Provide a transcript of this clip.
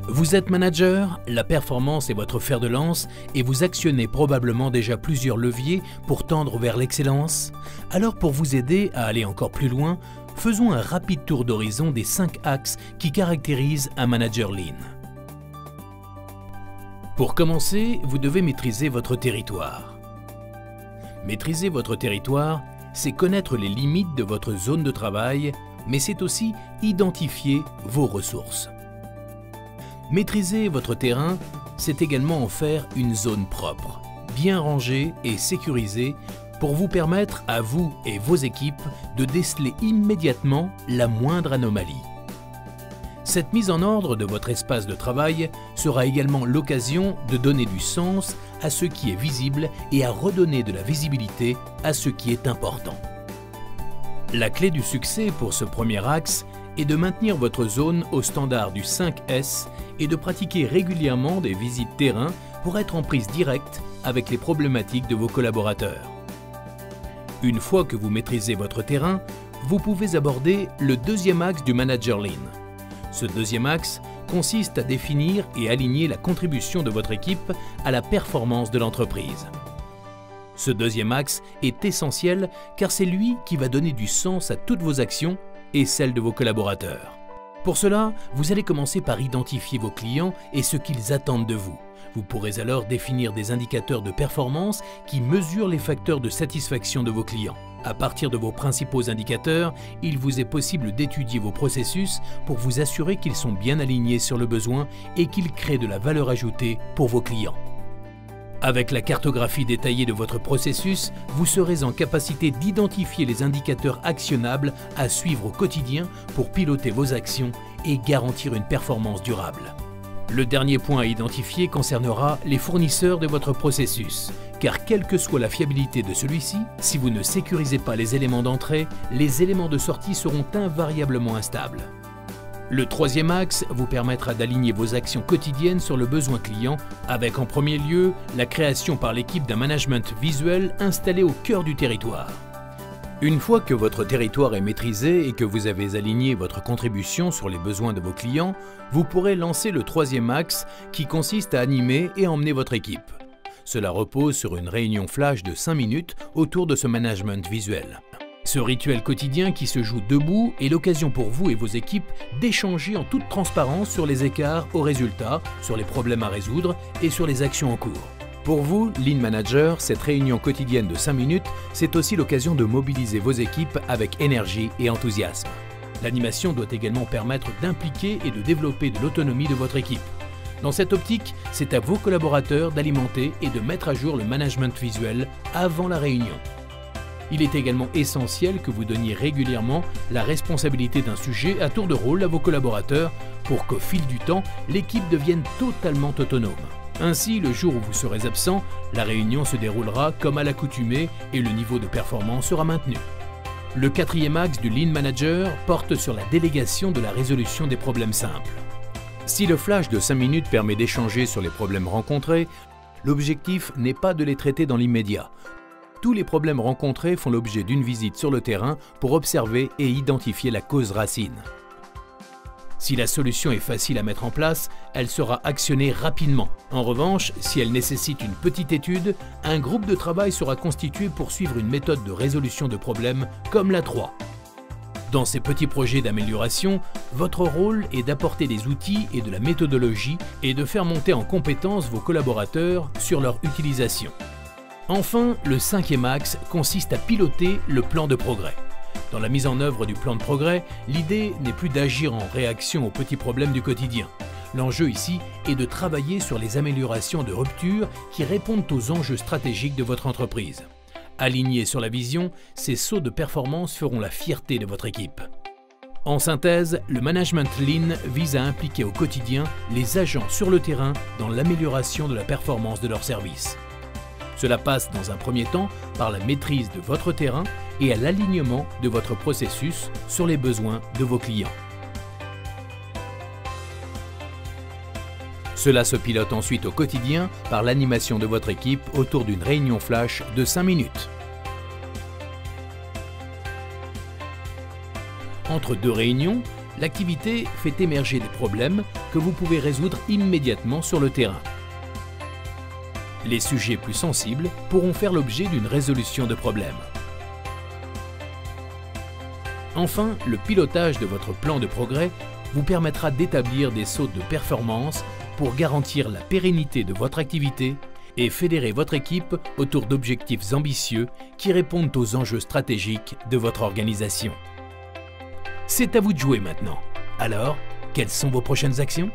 Vous êtes manager, la performance est votre fer de lance et vous actionnez probablement déjà plusieurs leviers pour tendre vers l'excellence. Alors pour vous aider à aller encore plus loin, faisons un rapide tour d'horizon des 5 axes qui caractérisent un manager lean. Pour commencer, vous devez maîtriser votre territoire. Maîtriser votre territoire, c'est connaître les limites de votre zone de travail, mais c'est aussi identifier vos ressources. Maîtriser votre terrain, c'est également en faire une zone propre, bien rangée et sécurisée pour vous permettre à vous et vos équipes de déceler immédiatement la moindre anomalie. Cette mise en ordre de votre espace de travail sera également l'occasion de donner du sens à ce qui est visible et à redonner de la visibilité à ce qui est important. La clé du succès pour ce premier axe est de maintenir votre zone au standard du 5S et de pratiquer régulièrement des visites terrain pour être en prise directe avec les problématiques de vos collaborateurs. Une fois que vous maîtrisez votre terrain, vous pouvez aborder le deuxième axe du manager lean. Ce deuxième axe consiste à définir et aligner la contribution de votre équipe à la performance de l'entreprise. Ce deuxième axe est essentiel car c'est lui qui va donner du sens à toutes vos actions et celles de vos collaborateurs. Pour cela, vous allez commencer par identifier vos clients et ce qu'ils attendent de vous. Vous pourrez alors définir des indicateurs de performance qui mesurent les facteurs de satisfaction de vos clients. À partir de vos principaux indicateurs, il vous est possible d'étudier vos processus pour vous assurer qu'ils sont bien alignés sur le besoin et qu'ils créent de la valeur ajoutée pour vos clients. Avec la cartographie détaillée de votre processus, vous serez en capacité d'identifier les indicateurs actionnables à suivre au quotidien pour piloter vos actions et garantir une performance durable. Le dernier point à identifier concernera les fournisseurs de votre processus, car quelle que soit la fiabilité de celui-ci, si vous ne sécurisez pas les éléments d'entrée, les éléments de sortie seront invariablement instables. Le troisième axe vous permettra d'aligner vos actions quotidiennes sur le besoin client, avec en premier lieu la création par l'équipe d'un management visuel installé au cœur du territoire. Une fois que votre territoire est maîtrisé et que vous avez aligné votre contribution sur les besoins de vos clients, vous pourrez lancer le troisième axe qui consiste à animer et emmener votre équipe. Cela repose sur une réunion flash de 5 minutes autour de ce management visuel. Ce rituel quotidien qui se joue debout est l'occasion pour vous et vos équipes d'échanger en toute transparence sur les écarts aux résultats, sur les problèmes à résoudre et sur les actions en cours. Pour vous, Lean Manager, cette réunion quotidienne de 5 minutes, c'est aussi l'occasion de mobiliser vos équipes avec énergie et enthousiasme. L'animation doit également permettre d'impliquer et de développer de l'autonomie de votre équipe. Dans cette optique, c'est à vos collaborateurs d'alimenter et de mettre à jour le management visuel avant la réunion. Il est également essentiel que vous donniez régulièrement la responsabilité d'un sujet à tour de rôle à vos collaborateurs pour qu'au fil du temps, l'équipe devienne totalement autonome. Ainsi, le jour où vous serez absent, la réunion se déroulera comme à l'accoutumée et le niveau de performance sera maintenu. Le quatrième axe du Lean Manager porte sur la délégation de la résolution des problèmes simples. Si le flash de 5 minutes permet d'échanger sur les problèmes rencontrés, l'objectif n'est pas de les traiter dans l'immédiat. Tous les problèmes rencontrés font l'objet d'une visite sur le terrain pour observer et identifier la cause racine. Si la solution est facile à mettre en place, elle sera actionnée rapidement. En revanche, si elle nécessite une petite étude, un groupe de travail sera constitué pour suivre une méthode de résolution de problèmes comme la 3. Dans ces petits projets d'amélioration, votre rôle est d'apporter des outils et de la méthodologie et de faire monter en compétence vos collaborateurs sur leur utilisation. Enfin, le cinquième axe consiste à piloter le plan de progrès. Dans la mise en œuvre du plan de progrès, l'idée n'est plus d'agir en réaction aux petits problèmes du quotidien. L'enjeu ici est de travailler sur les améliorations de rupture qui répondent aux enjeux stratégiques de votre entreprise. Alignés sur la vision, ces sauts de performance feront la fierté de votre équipe. En synthèse, le management Lean vise à impliquer au quotidien les agents sur le terrain dans l'amélioration de la performance de leurs services. Cela passe dans un premier temps par la maîtrise de votre terrain et à l'alignement de votre processus sur les besoins de vos clients. Cela se pilote ensuite au quotidien par l'animation de votre équipe autour d'une réunion flash de 5 minutes. Entre deux réunions, L'activité fait émerger des problèmes que vous pouvez résoudre immédiatement sur le terrain. Les sujets plus sensibles pourront faire l'objet d'une résolution de problème. Enfin, le pilotage de votre plan de progrès vous permettra d'établir des sauts de performance pour garantir la pérennité de votre activité et fédérer votre équipe autour d'objectifs ambitieux qui répondent aux enjeux stratégiques de votre organisation. C'est à vous de jouer maintenant. Alors, quelles sont vos prochaines actions ?